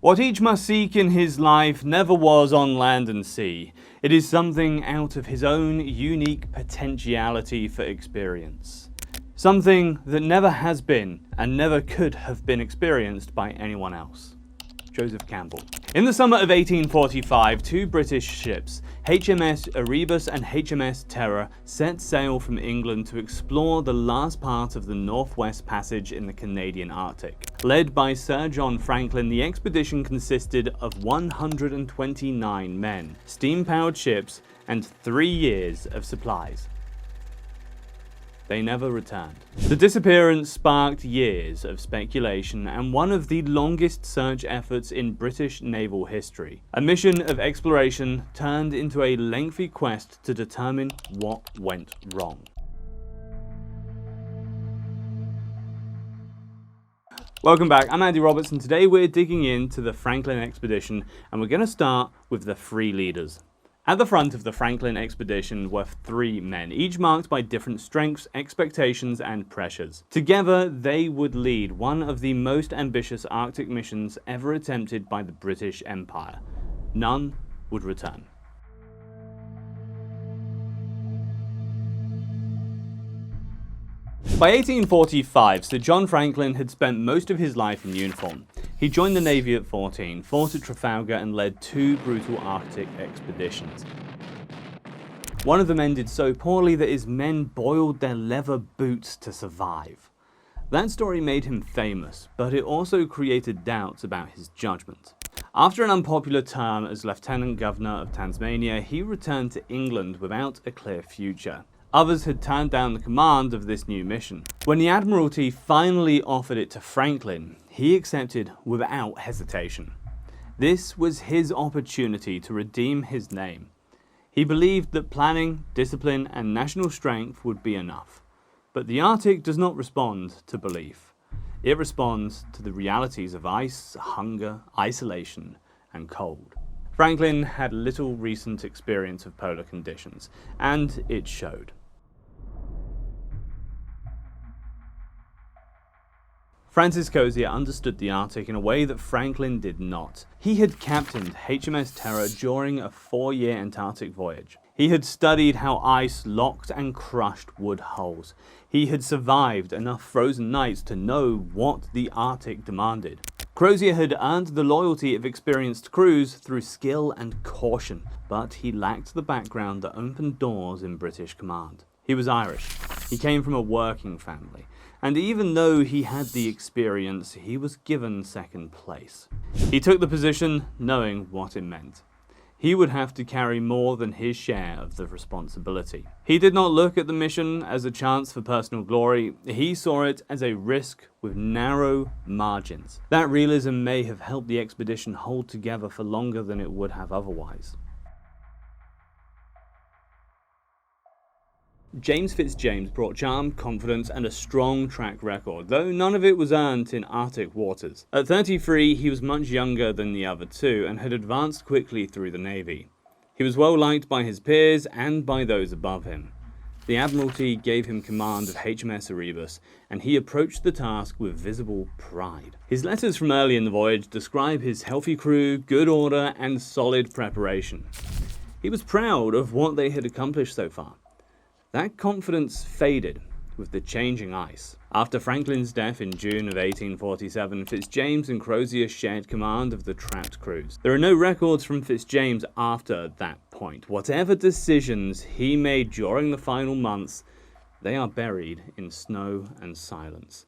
What each must seek in his life never was on land and sea. It is something out of his own unique potentiality for experience. Something that never has been and never could have been experienced by anyone else. Joseph Campbell. In the summer of 1845, two British ships, HMS Erebus and HMS Terror, set sail from England to explore the last part of the Northwest Passage in the Canadian Arctic. Led by Sir John Franklin, the expedition consisted of 129 men, steam-powered ships, and 3 years of supplies. They never returned. The disappearance sparked years of speculation and one of the longest search efforts in British naval history. A mission of exploration turned into a lengthy quest to determine what went wrong. Welcome back, I'm Andy Roberts, and today we're digging into the Franklin expedition, and we're going to start with the 3 leaders. At the front of the Franklin expedition were 3 men, each marked by different strengths, expectations, and pressures. Together, they would lead one of the most ambitious Arctic missions ever attempted by the British Empire. None would return. By 1845, Sir John Franklin had spent most of his life in uniform. He joined the Navy at 14, fought at Trafalgar, and led 2 brutal Arctic expeditions. One of them ended so poorly that his men boiled their leather boots to survive. That story made him famous, but it also created doubts about his judgment. After an unpopular term as Lieutenant Governor of Tasmania, he returned to England without a clear future. Others had turned down the command of this new mission. When the Admiralty finally offered it to Franklin, he accepted without hesitation. This was his opportunity to redeem his name. He believed that planning, discipline, and national strength would be enough. But the Arctic does not respond to belief. It responds to the realities of ice, hunger, isolation, and cold. Franklin had little recent experience of polar conditions, and it showed. Francis Crozier understood the Arctic in a way that Franklin did not. He had captained HMS Terror during a 4-year Antarctic voyage. He had studied how ice locked and crushed wood hulls. He had survived enough frozen nights to know what the Arctic demanded. Crozier had earned the loyalty of experienced crews through skill and caution, but he lacked the background that opened doors in British command. He was Irish. He came from a working family. And even though he had the experience, he was given second place. He took the position knowing what it meant. He would have to carry more than his share of the responsibility. He did not look at the mission as a chance for personal glory. He saw it as a risk with narrow margins. That realism may have helped the expedition hold together for longer than it would have otherwise. James Fitzjames brought charm, confidence, and a strong track record, though none of it was earned in Arctic waters. At 33, he was much younger than the other 2 and had advanced quickly through the Navy. He was well liked by his peers and by those above him. The Admiralty gave him command of HMS Erebus, and he approached the task with visible pride. His letters from early in the voyage describe his healthy crew, good order, and solid preparation. He was proud of what they had accomplished so far. That confidence faded with the changing ice. After Franklin's death in June of 1847, Fitzjames and Crozier shared command of the trapped crews. There are no records from Fitzjames after that point. Whatever decisions he made during the final months, they are buried in snow and silence.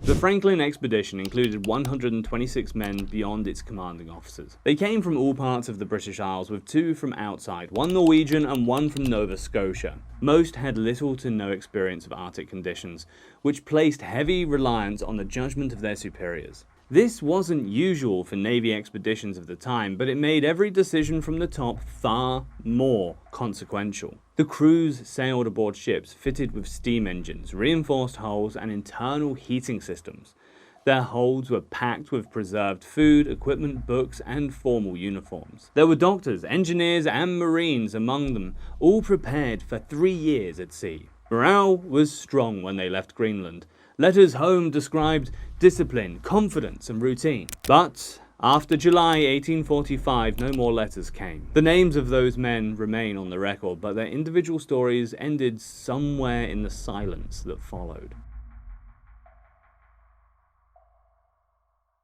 The Franklin expedition included 126 men beyond its commanding officers. They came from all parts of the British Isles, with 2 from outside, 1 Norwegian and 1 from Nova Scotia. Most had little to no experience of Arctic conditions, which placed heavy reliance on the judgment of their superiors. This wasn't usual for Navy expeditions of the time, but it made every decision from the top far more consequential. The crews sailed aboard ships fitted with steam engines, reinforced hulls, and internal heating systems. Their holds were packed with preserved food, equipment, books, and formal uniforms. There were doctors, engineers, and marines among them, all prepared for 3 years at sea. Morale was strong when they left Greenland, Letters home described discipline, confidence, and routine. But after July 1845, no more letters came. The names of those men remain on the record, but their individual stories ended somewhere in the silence that followed.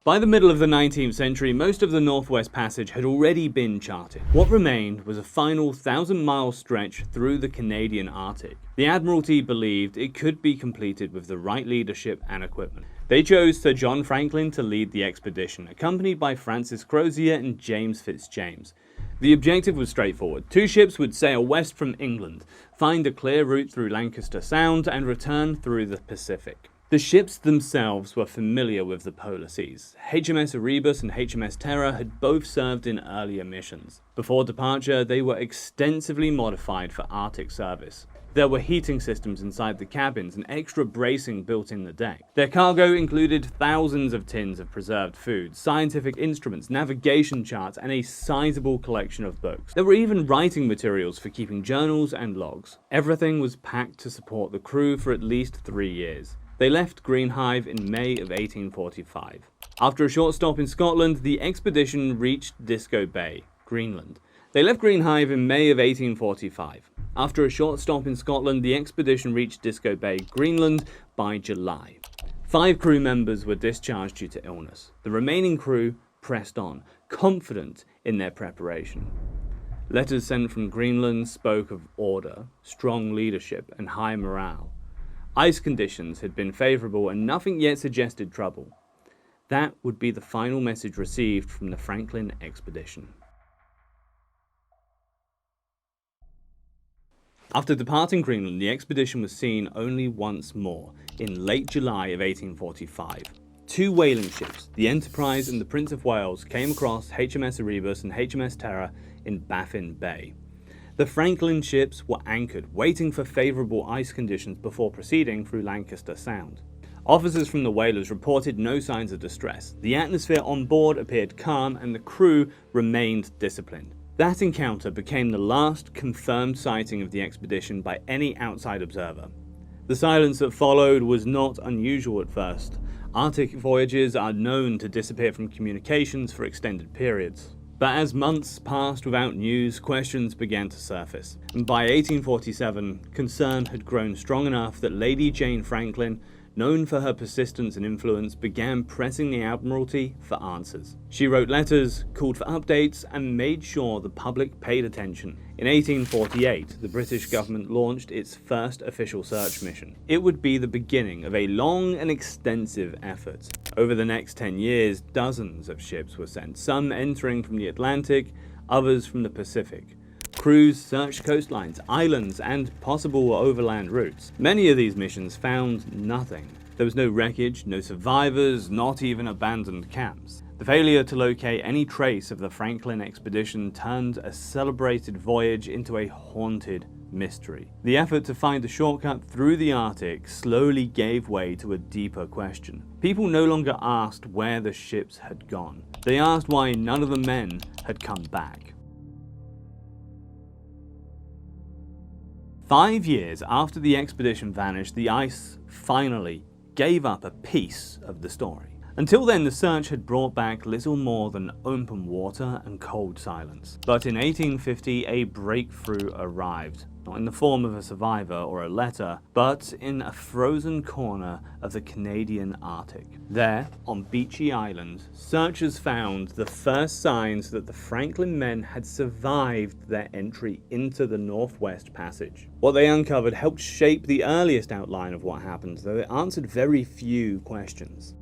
By the middle of the 19th century, most of the Northwest Passage had already been charted. What remained was a final 1,000-mile stretch through the Canadian Arctic. The Admiralty believed it could be completed with the right leadership and equipment. They chose Sir John Franklin to lead the expedition, accompanied by Francis Crozier and James Fitzjames. The objective was straightforward. 2 ships would sail west from England, find a clear route through Lancaster Sound, and return through the Pacific. The ships themselves were familiar with the polar seas. HMS Erebus and HMS Terror had both served in earlier missions. Before departure, they were extensively modified for Arctic service. There were heating systems inside the cabins and extra bracing built in the deck. Their cargo included thousands of tins of preserved food, scientific instruments, navigation charts, and a sizable collection of books. There were even writing materials for keeping journals and logs. Everything was packed to support the crew for at least 3 years. They left Greenhive in May of 1845. After a short stop in Scotland, the expedition reached Disco Bay, Greenland. They left Greenhive in May of 1845. After a short stop in Scotland, the expedition reached Disco Bay, Greenland by July. 5 crew members were discharged due to illness. The remaining crew pressed on, confident in their preparation. Letters sent from Greenland spoke of order, strong leadership, and high morale. Ice conditions had been favourable and nothing yet suggested trouble. That would be the final message received from the Franklin expedition. After departing Greenland, the expedition was seen only once more, in late July of 1845. 2 whaling ships, the Enterprise and the Prince of Wales, came across HMS Erebus and HMS Terror in Baffin Bay. The Franklin ships were anchored, waiting for favourable ice conditions before proceeding through Lancaster Sound. Officers from the whalers reported no signs of distress. The atmosphere on board appeared calm and the crew remained disciplined. That encounter became the last confirmed sighting of the expedition by any outside observer. The silence that followed was not unusual at first. Arctic voyages are known to disappear from communications for extended periods. But as months passed without news, questions began to surface. And by 1847, concern had grown strong enough that Lady Jane Franklin, known for her persistence and influence, began pressing the Admiralty for answers. She wrote letters, called for updates, and made sure the public paid attention. In 1848, the British government launched its first official search mission. It would be the beginning of a long and extensive effort. Over the next 10 years, dozens of ships were sent, some entering from the Atlantic, others from the Pacific. Crews searched coastlines, islands, and possible overland routes. Many of these missions found nothing. There was no wreckage, no survivors, not even abandoned camps. The failure to locate any trace of the Franklin expedition turned a celebrated voyage into a haunted mystery. The effort to find a shortcut through the Arctic slowly gave way to a deeper question. People no longer asked where the ships had gone. They asked why none of the men had come back. 5 years after the expedition vanished, the ice finally gave up a piece of the story. Until then, the search had brought back little more than open water and cold silence. But in 1850, a breakthrough arrived, not in the form of a survivor or a letter, but in a frozen corner of the Canadian Arctic. There, on Beachey Island, searchers found the first signs that the Franklin men had survived their entry into the Northwest Passage. What they uncovered helped shape the earliest outline of what happened, though it answered very few questions.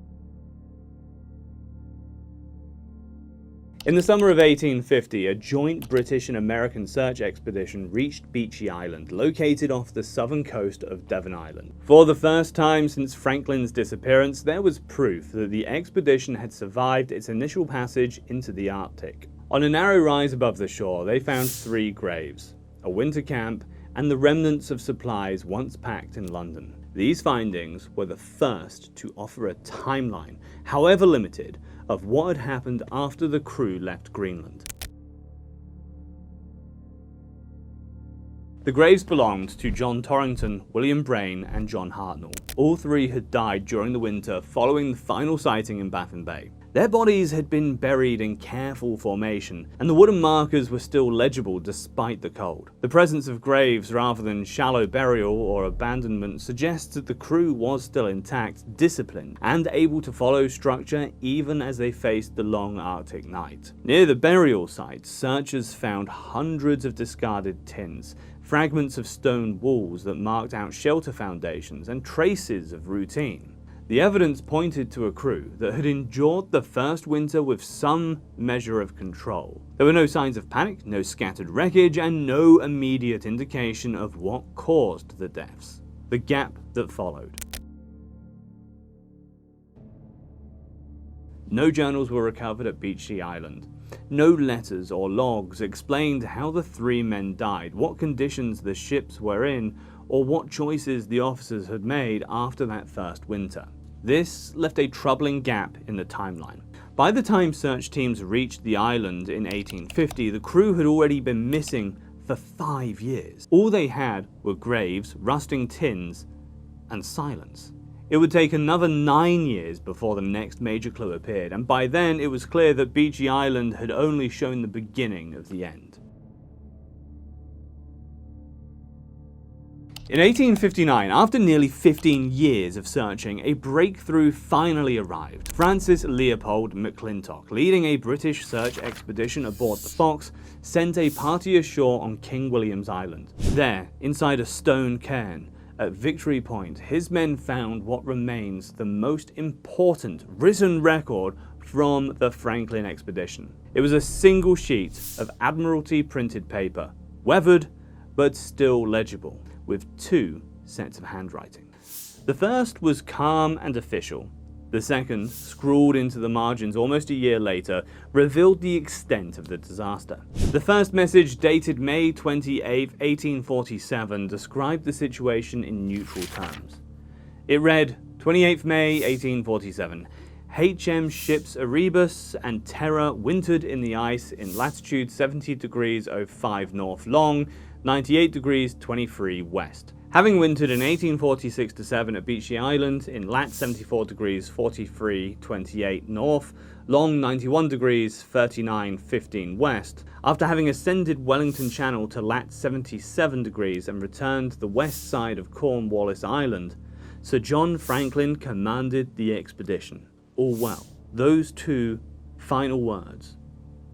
In the summer of 1850, a joint British and American search expedition reached Beechey Island, located off the southern coast of Devon Island. For the first time since Franklin's disappearance, there was proof that the expedition had survived its initial passage into the Arctic. On a narrow rise above the shore, they found 3 graves, a winter camp, and the remnants of supplies once packed in London. These findings were the first to offer a timeline, however limited, of what had happened after the crew left Greenland. The graves belonged to John Torrington, William Brain, and John Hartnell. All three had died during the winter following the final sighting in Baffin Bay. Their bodies had been buried in careful formation, and the wooden markers were still legible despite the cold. The presence of graves rather than shallow burial or abandonment suggests that the crew was still intact, disciplined, and able to follow structure even as they faced the long Arctic night. Near the burial site, searchers found hundreds of discarded tins, fragments of stone walls that marked out shelter foundations, and traces of routine. The evidence pointed to a crew that had endured the first winter with some measure of control. There were no signs of panic, no scattered wreckage, and no immediate indication of what caused the deaths. The gap that followed. No journals were recovered at Beachey Island. No letters or logs explained how the three men died, what conditions the ships were in, or what choices the officers had made after that first winter. This left a troubling gap in the timeline. By the time search teams reached the island in 1850, the crew had already been missing for 5 years. All they had were graves, rusting tins, and silence. It would take another 9 years before the next major clue appeared, and by then it was clear that Beechey Island had only shown the beginning of the end. In 1859, after nearly 15 years of searching, a breakthrough finally arrived. Francis Leopold McClintock, leading a British search expedition aboard the Fox, sent a party ashore on King William's Island. There, inside a stone cairn, at Victory Point, his men found what remains the most important written record from the Franklin expedition. It was a single sheet of Admiralty printed paper, weathered but still legible, with 2 sets of handwriting. The first was calm and official. The second, scrawled into the margins almost a year later, revealed the extent of the disaster. The first message, dated May 28, 1847, described the situation in neutral terms. It read, 28th May 1847, HM ships Erebus and Terror wintered in the ice in latitude 70 degrees 05 north long, 98 degrees 23 west. Having wintered in 1846-7 at Beechey Island in lat 74 degrees 43 28 north, long 91 degrees 39 15 west, after having ascended Wellington Channel to lat 77 degrees and returned the west side of Cornwallis Island, Sir John Franklin commanded the expedition. All well. Those 2 final words,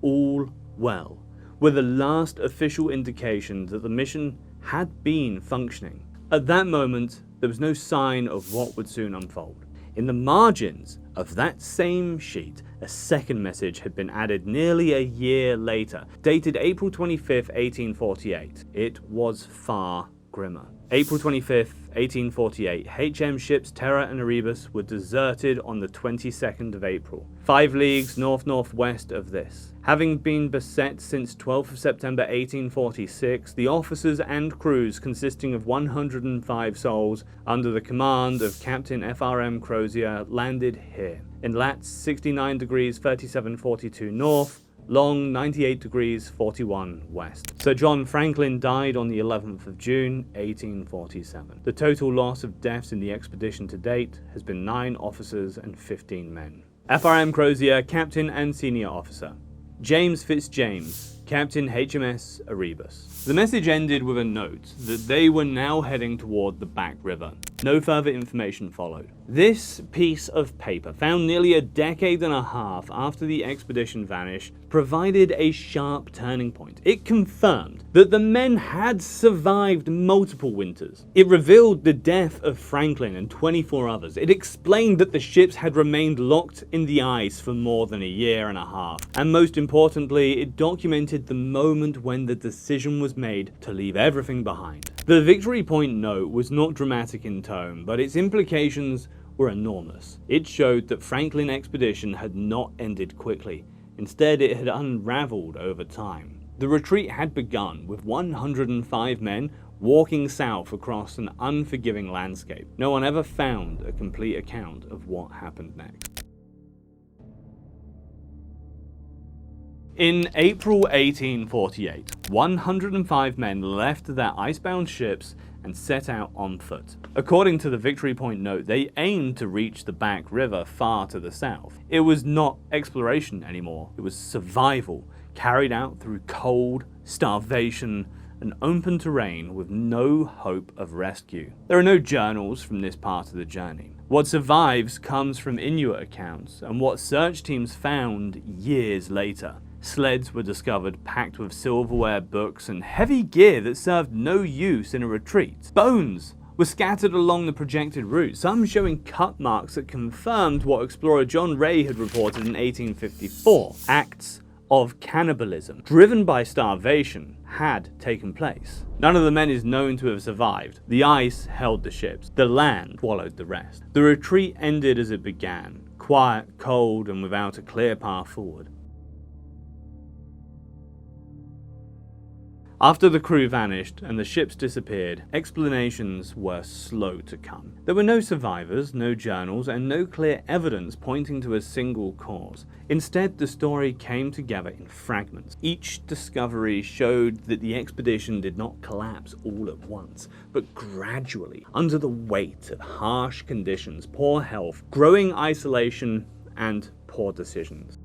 all well, were the last official indication that the mission had been functioning. At that moment, there was no sign of what would soon unfold. In the margins of that same sheet, a second message had been added nearly a year later, dated April 25th, 1848. It was far grimmer. April 25th, 1848, HM ships Terror and Erebus were deserted on the 22nd of April, 5 leagues north-northwest of this. Having been beset since 12th of September 1846, the officers and crews, consisting of 105 souls, under the command of Captain FRM Crozier, landed here, in lat 69 degrees 37 42 north, long 98 degrees 41 west. Sir John Franklin died on the 11th of June, 1847. The total loss of deaths in the expedition to date has been 9 officers and 15 men. FRM Crozier, Captain and Senior Officer. James Fitzjames, Captain HMS Erebus. The message ended with a note that they were now heading toward the Back River. No further information followed. This piece of paper, found nearly a decade and a half after the expedition vanished, provided a sharp turning point. It confirmed that the men had survived multiple winters. It revealed the death of Franklin and 24 others. It explained that the ships had remained locked in the ice for more than a year and a half. And most importantly, it documented the moment when the decision was made to leave everything behind. The Victory Point note was not dramatic in tone, but its implications were enormous. It showed that Franklin expedition had not ended quickly. Instead, it had unraveled over time. The retreat had begun with 105 men walking south across an unforgiving landscape. No one ever found a complete account of what happened next. In April 1848, 105 men left their icebound ships and set out on foot. According to the Victory Point note, they aimed to reach the Back River far to the south. It was not exploration anymore, it was survival, carried out through cold, starvation, and open terrain with no hope of rescue. There are no journals from this part of the journey. What survives comes from Inuit accounts and what search teams found years later. Sleds were discovered packed with silverware, books, and heavy gear that served no use in a retreat. Bones were scattered along the projected route, some showing cut marks that confirmed what explorer John Ray had reported in 1854. Acts of cannibalism, driven by starvation, had taken place. None of the men is known to have survived. The ice held the ships. The land swallowed the rest. The retreat ended as it began, quiet, cold, and without a clear path forward. After the crew vanished and the ships disappeared, explanations were slow to come. There were no survivors, no journals, and no clear evidence pointing to a single cause. Instead, the story came together in fragments. Each discovery showed that the expedition did not collapse all at once, but gradually, under the weight of harsh conditions, poor health, growing isolation, and poor decisions.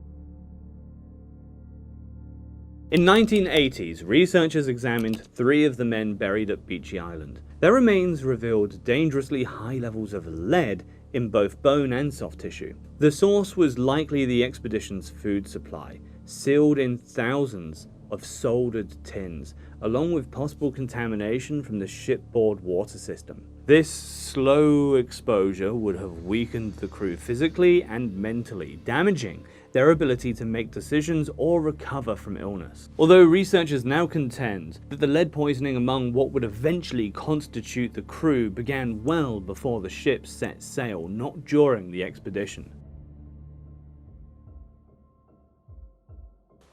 In 1980s, researchers examined 3 of the men buried at Beachey Island. Their remains revealed dangerously high levels of lead in both bone and soft tissue. The source was likely the expedition's food supply, sealed in thousands of soldered tins, along with possible contamination from the shipboard water system. This slow exposure would have weakened the crew physically and mentally, damaging their ability to make decisions or recover from illness. Although researchers now contend that the lead poisoning among what would eventually constitute the crew began well before the ship set sail, not during the expedition.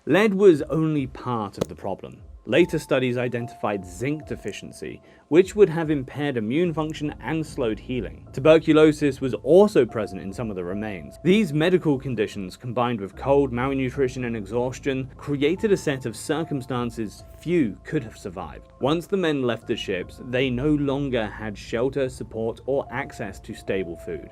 Lead was only part of the problem. Later studies identified zinc deficiency, which would have impaired immune function and slowed healing. Tuberculosis was also present in some of the remains. These medical conditions, combined with cold, malnutrition, and exhaustion, created a set of circumstances few could have survived. Once the men left the ships, they no longer had shelter, support, or access to stable food.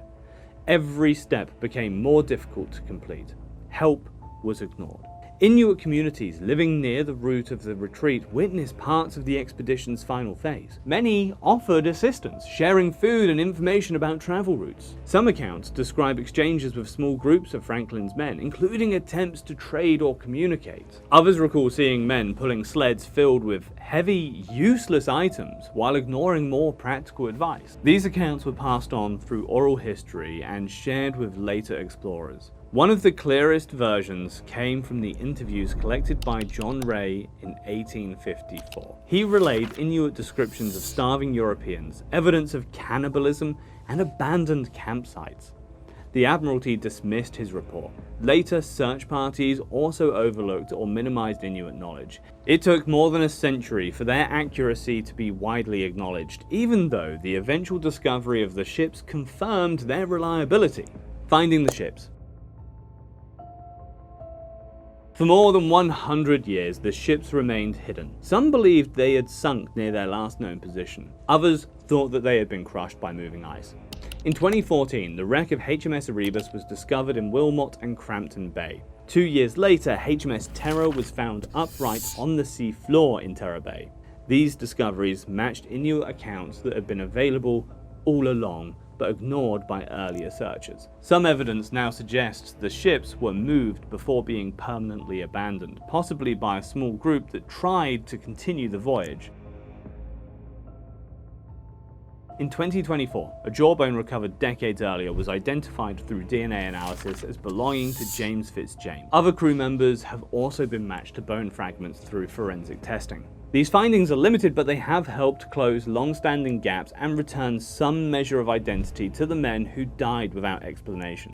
Every step became more difficult to complete. Help was ignored. Inuit communities living near the route of the retreat witnessed parts of the expedition's final phase. Many offered assistance, sharing food and information about travel routes. Some accounts describe exchanges with small groups of Franklin's men, including attempts to trade or communicate. Others recall seeing men pulling sleds filled with heavy, useless items while ignoring more practical advice. These accounts were passed on through oral history and shared with later explorers. One of the clearest versions came from the interviews collected by John Ray in 1854. He relayed Inuit descriptions of starving Europeans, evidence of cannibalism, and abandoned campsites. The Admiralty dismissed his report. Later search parties also overlooked or minimized Inuit knowledge. It took more than a century for their accuracy to be widely acknowledged, even though the eventual discovery of the ships confirmed their reliability. Finding the ships. For more than 100 years, the ships remained hidden. Some believed they had sunk near their last known position. Others thought that they had been crushed by moving ice. In 2014, the wreck of HMS Erebus was discovered in Wilmot and Crampton Bay. 2 years later, HMS Terror was found upright on the sea floor in Terror Bay. These discoveries matched Inuit accounts that had been available all along, but ignored by earlier searchers. Some evidence now suggests the ships were moved before being permanently abandoned, possibly by a small group that tried to continue the voyage. In 2024, a jawbone recovered decades earlier was identified through DNA analysis as belonging to James Fitzjames. Other crew members have also been matched to bone fragments through forensic testing. These findings are limited, but they have helped close long-standing gaps and return some measure of identity to the men who died without explanation.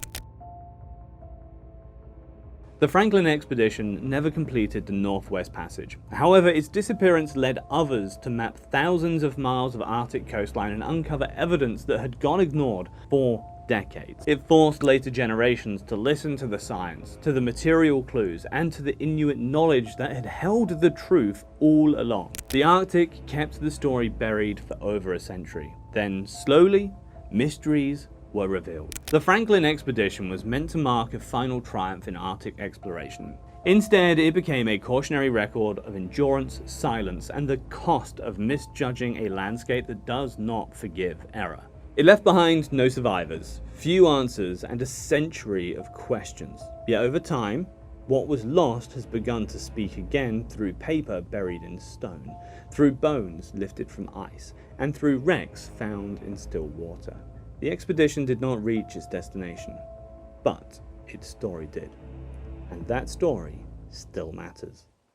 The Franklin expedition never completed the Northwest Passage. However, its disappearance led others to map thousands of miles of Arctic coastline and uncover evidence that had gone ignored for decades. It forced later generations to listen to the science, to the material clues, and to the Inuit knowledge that had held the truth all along. The Arctic kept the story buried for over a century. Then, slowly, mysteries were revealed. The Franklin expedition was meant to mark a final triumph in Arctic exploration. Instead, it became a cautionary record of endurance, silence, and the cost of misjudging a landscape that does not forgive error. It left behind no survivors, few answers, and a century of questions. Yet over time, what was lost has begun to speak again through paper buried in stone, through bones lifted from ice, and through wrecks found in still water. The expedition did not reach its destination, but its story did. And that story still matters.